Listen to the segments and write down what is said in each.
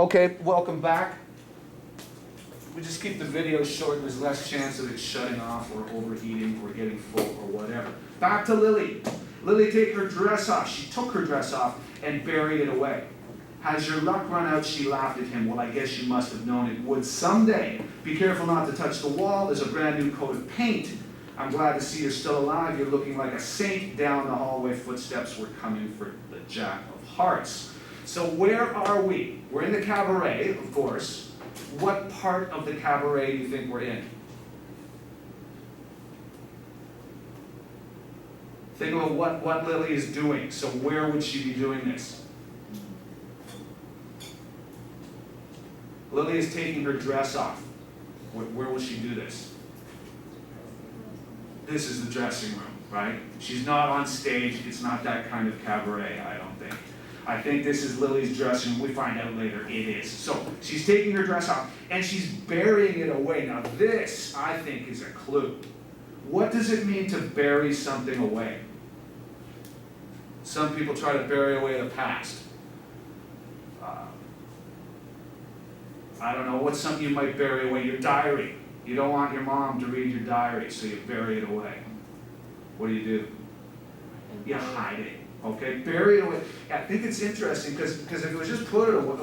Okay, welcome back. We just keep the video short. There's less chance of it shutting off or overheating or getting full or whatever. Back to Lily. Lily take her dress off. She took her dress off and buried it away. Has your luck run out? She laughed at him. Well, I guess you must have known it would someday. Be careful not to touch the wall. There's a brand new coat of paint. I'm glad to see you're still alive. You're looking like a saint. Down the hallway, footsteps were coming for the Jack of Hearts. So where are we? We're in the cabaret, of course. What part of the cabaret do you think we're in? Think about what Lily is doing. So where would she be doing this? Lily is taking her dress off. Where will she do this? This is the dressing room, right? She's not on stage. It's not that kind of cabaret, I don't think. I think this is Lily's dressing room. We find out later it is. So she's taking her dress off and she's burying it away. Now this, I think, is a clue. What does it mean to bury something away? Some people try to bury away the past. I don't know, what's something you might bury away? Your diary. You don't want your mom to read your diary, so you bury it away. What do? You hide it. Okay, bury it away. I think it's interesting because if it was just put it away,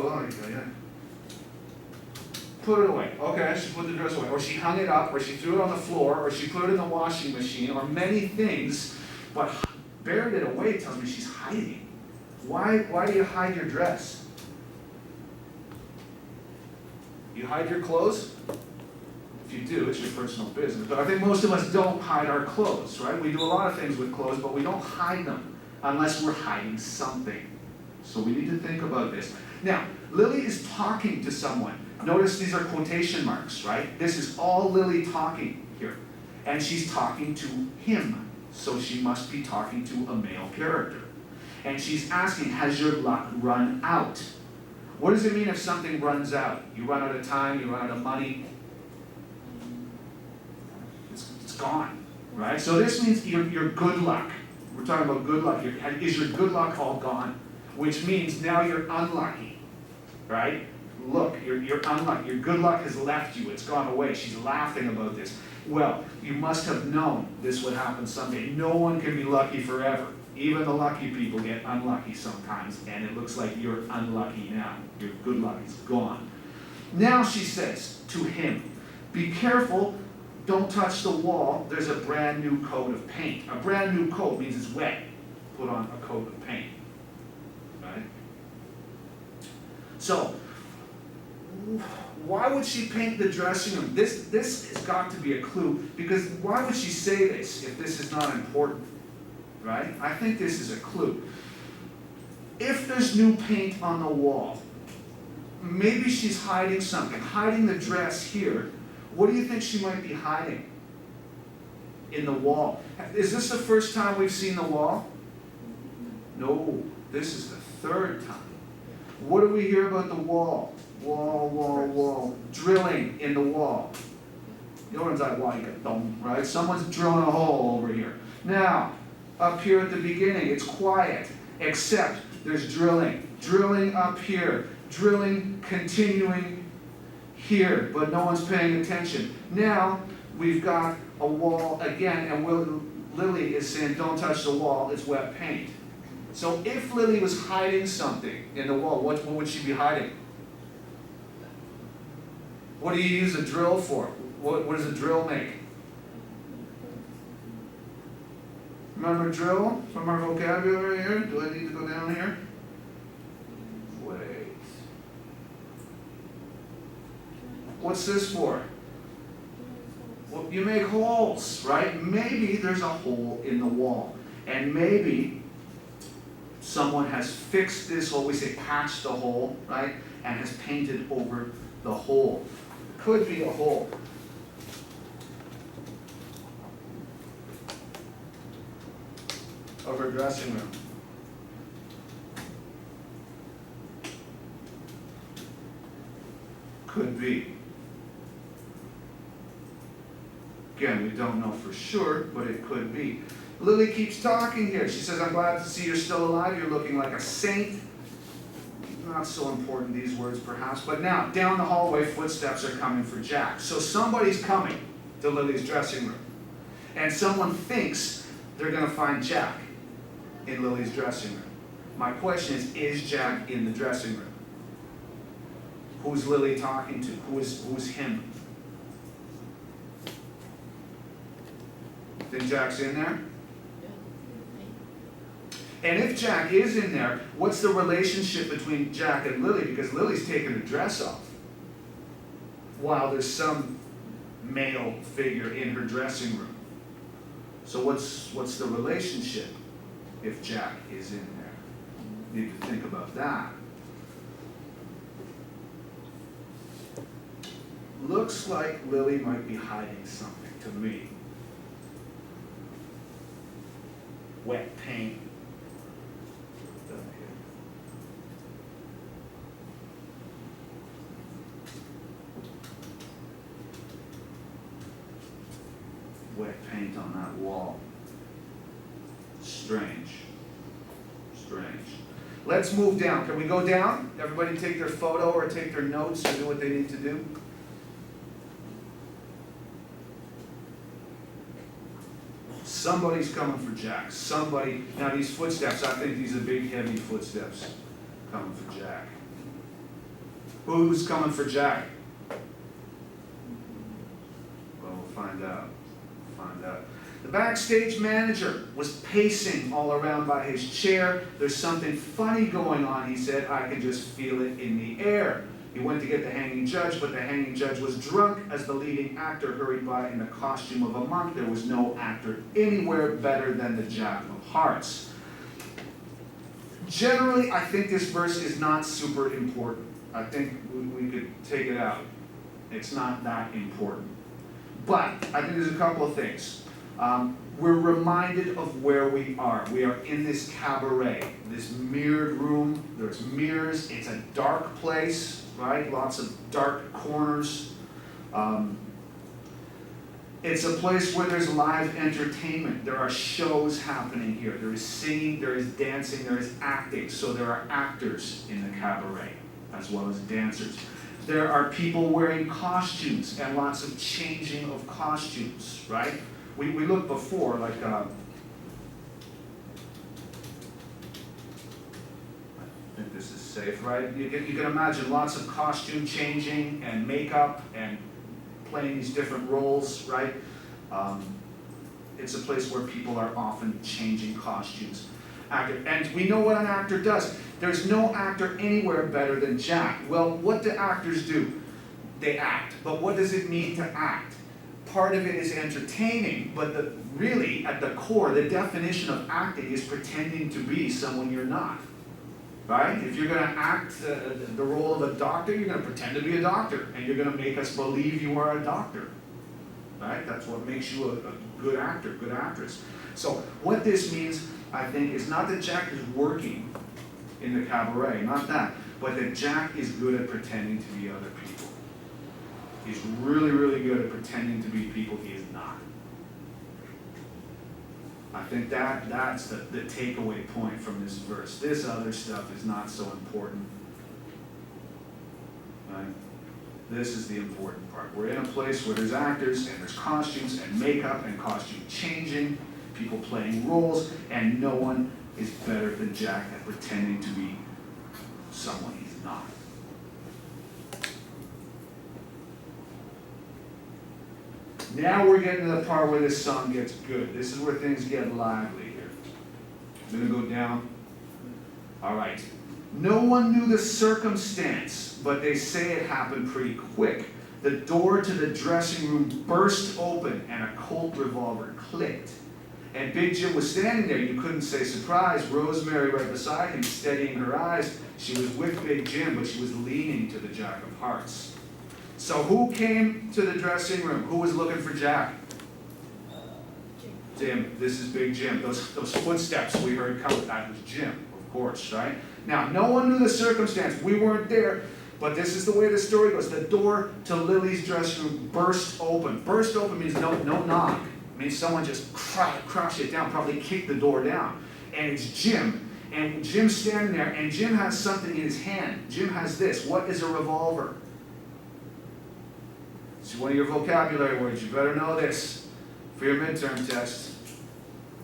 put it away. Okay, she put the dress away, or she hung it up, or she threw it on the floor, or she put it in the washing machine, or many things. But buried it away tells me she's hiding. Why do you hide your dress? You hide your clothes? If you do, it's your personal business. But I think most of us don't hide our clothes, right? We do a lot of things with clothes, but we don't hide them unless we're hiding something. So we need to think about this. Now, Lily is talking to someone. Notice these are quotation marks, right? This is all Lily talking here. And she's talking to him. So she must be talking to a male character. And she's asking, has your luck run out? What does it mean if something runs out? You run out of time, you run out of money. It's gone, right? So this means your good luck. We're talking about good luck. Is your good luck all gone? Which means now you're unlucky, right? Look, you're unlucky. Your good luck has left you. It's gone away. She's laughing about this. Well, you must have known this would happen someday. No one can be lucky forever. Even the lucky people get unlucky sometimes, and it looks like you're unlucky now. Your good luck is gone. Now she says to him, be careful, don't touch the wall. There's a brand new coat of paint. A brand new coat means it's wet. Put on a coat of paint, right? So, why would she paint the dressing room? This has got to be a clue, because why would she say this if this is not important? Right? I think this is a clue. If there's new paint on the wall, maybe she's hiding something, hiding the dress here. What do you think she might be hiding in the wall? Is this the first time we've seen the wall? No, this is the third time. What do we hear about the wall? Wall. Drilling in the wall. You know what like a dome, right? Someone's drilling a hole over here. Now, up here at the beginning, it's quiet, except there's drilling. Drilling up here. Drilling continuing here, but no one's paying attention. Now, we've got a wall again, and Lily is saying, don't touch the wall, it's wet paint. So if Lily was hiding something in the wall, what would she be hiding? What do you use a drill for? What does a drill make? Remember drill from our vocabulary here? Do I need to go down here? Wait. What's this for? Well, you make holes, right? Maybe there's a hole in the wall. And maybe someone has fixed this hole. We say patched the hole, right? And has painted over the hole. Could be a hole. Of her dressing room. Could be. Again, we don't know for sure, but it could be. Lily keeps talking here. She says, I'm glad to see you're still alive. You're looking like a saint. not so important, these words perhaps, but now, down the hallway, footsteps are coming for Jack. So somebody's coming to Lily's dressing room. And someone thinks they're going to find Jack in Lily's dressing room. My question is Jack in the dressing room? Who's Lily talking to? Who's him? Think Jack's in there? And if Jack is in there, what's the relationship between Jack and Lily? Because Lily's taking her dress off, while there's some male figure in her dressing room. So what's the relationship if Jack is in there? You need to think about that. Looks like Lily might be hiding something to me. Wet paint. Wet paint on that wall. Strange. Let's move down. Can we go down? Everybody take their photo or take their notes or do what they need to do. Somebody's coming for Jack. Somebody. Now these footsteps, I think these are big, heavy footsteps coming for Jack. Who's coming for Jack? Well, we'll find out. The backstage manager was pacing all around by his chair. There's something funny going on, he said. I can just feel it in the air. He went to get the hanging judge, but the hanging judge was drunk as the leading actor hurried by in the costume of a monk. There was no actor anywhere better than the Jack of Hearts. Generally, I think this verse is not super important. I think we could take it out. It's not that important. But I think there's a couple of things. We're reminded of where we are. We are in this cabaret, this mirrored room. There's mirrors. It's a dark place, right? Lots of dark corners. It's a place where there's live entertainment. There are shows happening here. There is singing, there is dancing, there is acting. So there are actors in the cabaret as well as dancers. There are people wearing costumes and lots of changing of costumes, right? We looked before, like, I think this is safe, right? You can imagine lots of costume changing and makeup and playing these different roles, right? It's a place where people are often changing costumes. And we know what an actor does. There's no actor anywhere better than Jack. Well, what do actors do? They act. But what does it mean to act? Part of it is entertaining, but really, at the core, the definition of acting is pretending to be someone you're not. Right? If you're going to act the role of a doctor, you're going to pretend to be a doctor, and you're going to make us believe you are a doctor. Right? That's what makes you a good actor, good actress. So what this means, I think, is not that Jack is working in the cabaret, not that, but that Jack is good at pretending to be other people. He's really, really good at pretending to be people he is not. I think that's the takeaway point from this verse. This other stuff is not so important. Right? This is the important part. We're in a place where there's actors and there's costumes and makeup and costume changing, people playing roles, and no one is better than Jack at pretending to be someone he's not. Now we're getting to the part where this song gets good. This is where things get lively here. I'm going to go down. All right. No one knew the circumstance, but they say it happened pretty quick. The door to the dressing room burst open and a Colt revolver clicked. And Big Jim was standing there. You couldn't say surprise. Rosemary right beside him, steadying her eyes. She was with Big Jim, but she was leaning to the Jack of Hearts. So who came to the dressing room? Who was looking for Jack? Jim. This is Big Jim. Those footsteps we heard coming, that was Jim, of course, right? Now, no one knew the circumstance. We weren't there, but this is the way the story goes. The door to Lily's dressing room burst open. Burst open means no knock. It means someone just crashed it down, probably kicked the door down. And it's Jim. And Jim's standing there, and Jim has something in his hand. Jim has this. What is a revolver? It's one of your vocabulary words. You better know this for your midterm test.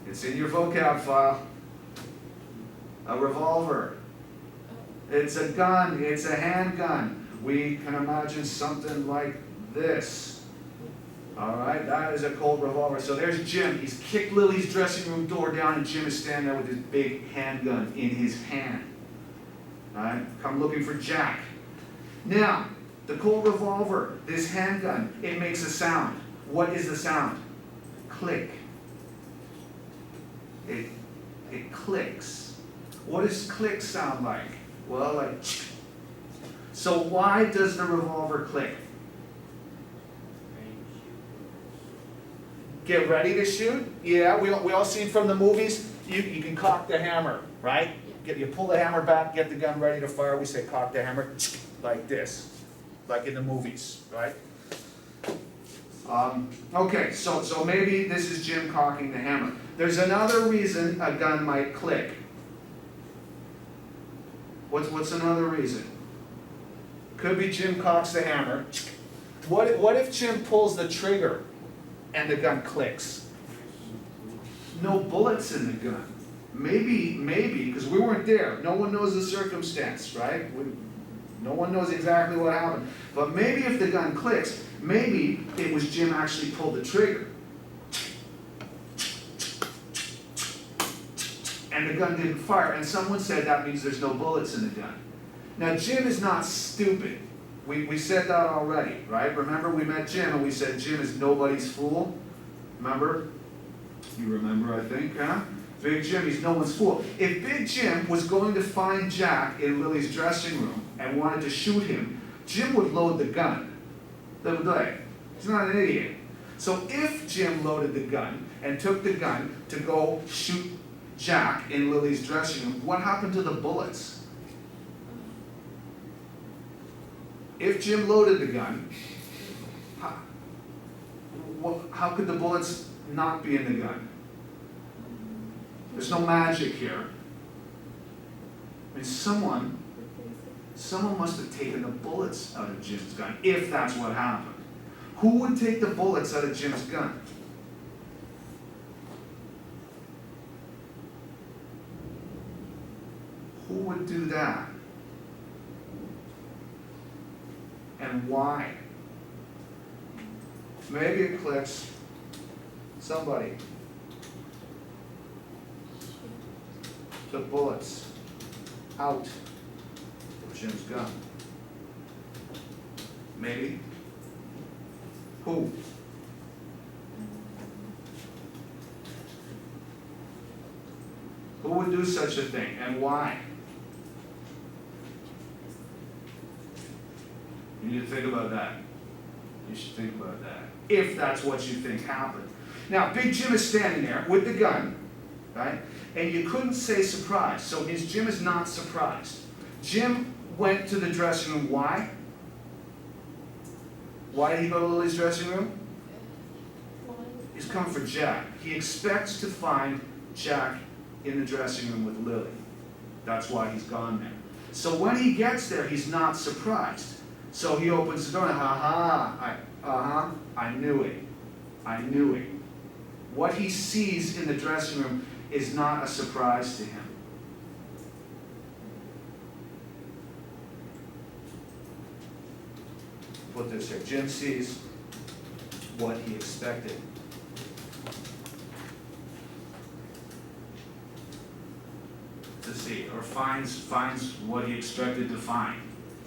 It's in your vocab file. A revolver. It's a gun. It's a handgun. We can imagine something like this. All right, that is a Colt revolver. So there's Jim. He's kicked Lily's dressing room door down, and Jim is standing there with his big handgun in his hand. All right, come looking for Jack. Now, the Colt revolver, this handgun, it makes a sound. What is the sound? Click. It clicks. What does click sound like? Well, like. So why does the revolver click? Get ready to shoot? Yeah, we all seen from the movies, you can cock the hammer, right? You pull the hammer back, get the gun ready to fire, we say cock the hammer, like this, like in the movies, right? Okay, so maybe this is Jim cocking the hammer. There's another reason a gun might click. What's another reason? Could be Jim cocks the hammer. What if Jim pulls the trigger and the gun clicks? No bullets in the gun. Maybe, because we weren't there. No one knows the circumstance, right? No one knows exactly what happened. But maybe if the gun clicks, maybe it was Jim actually pulled the trigger. And the gun didn't fire. And someone said that means there's no bullets in the gun. Now, Jim is not stupid. We said that already, right? Remember, we met Jim and we said Jim is nobody's fool. Remember? You remember, I think, huh? Big Jim, he's no one's fool. If Big Jim was going to find Jack in Lily's dressing room and wanted to shoot him, Jim would load the gun. He's not an idiot. So if Jim loaded the gun and took the gun to go shoot Jack in Lily's dressing room, what happened to the bullets? If Jim loaded the gun, how could the bullets not be in the gun? There's no magic here. I mean, someone must have taken the bullets out of Jim's gun, if that's what happened. Who would take the bullets out of Jim's gun? Who would do that? And why? Maybe it clicks. Somebody took bullets out of Jim's gun. Maybe. Who? Who would do such a thing, and why? You need to think about that. You should think about that, if that's what you think happened. Now, Big Jim is standing there with the gun, right? And you couldn't say surprised, so Jim is not surprised. Jim went to the dressing room, why? Why did he go to Lily's dressing room? He's come for Jack. He expects to find Jack in the dressing room with Lily. That's why he's gone there. So when he gets there, he's not surprised. So he opens the door and, I knew it. I knew it. What he sees in the dressing room is not a surprise to him. Put this here. Jim sees what he expected. To see, or finds what he expected to find.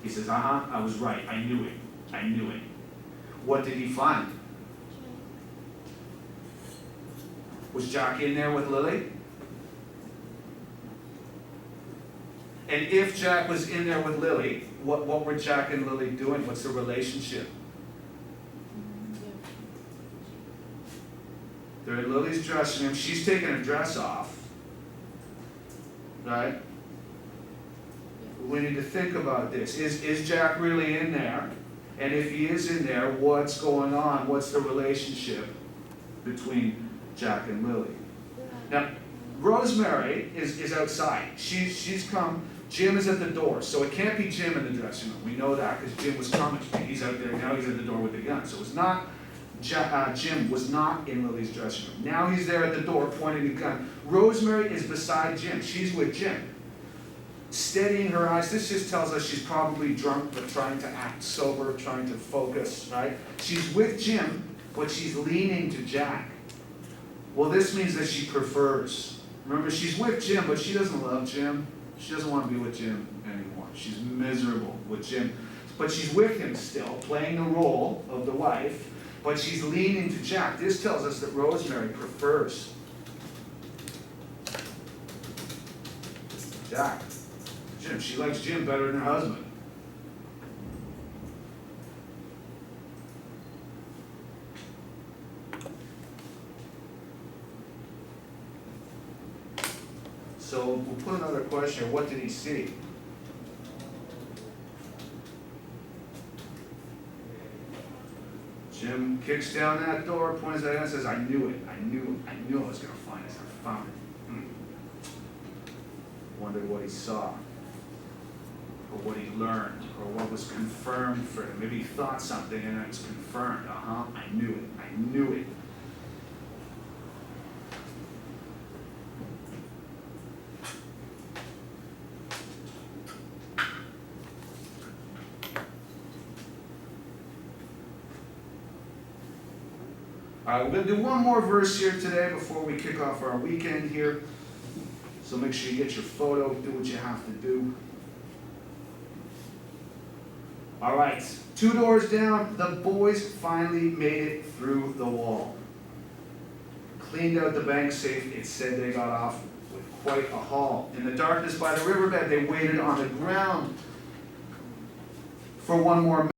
He says, I was right. I knew it. I knew it. What did he find? Was Jack in there with Lily? And if Jack was in there with Lily, what were Jack and Lily doing? What's the relationship? They're in Lily's dressing room. She's taking her dress off. Right? We need to think about this. Is Jack really in there? And if he is in there, what's going on? What's the relationship between Jack and Lily? Now, Rosemary is outside. She's come. Jim is at the door, so it can't be Jim in the dressing room. We know that because Jim was coming. He's out there now. He's at the door with the gun. So it's not Jim was not in Lily's dressing room. Now he's there at the door pointing the gun. Rosemary is beside Jim. She's with Jim, steadying her eyes. This just tells us she's probably drunk, but trying to act sober, trying to focus. Right? She's with Jim, but she's leaning to Jack. Well, this means that she prefers. Remember, she's with Jim, but she doesn't love Jim. She doesn't want to be with Jim anymore. She's miserable with Jim. But she's with him still, playing the role of the wife, but she's leaning to Jack. This tells us that Rosemary prefers Jack. Jim. She likes Jim better than her husband. So we'll put another question here. What did he see? Jim kicks down that door, points at it and says, I knew it. I knew I was going to find this. I found it. Wondered what he saw, or what he learned, or what was confirmed for him. Maybe he thought something and it was confirmed. I knew it. I knew it. All right, we're going to do one more verse here today before we kick off our weekend here. So make sure you get your photo, do what you have to do. All right, 2 doors down, the boys finally made it through the wall. Cleaned out the bank safe. It said they got off with quite a haul. In the darkness by the riverbed, they waited on the ground for one more minute.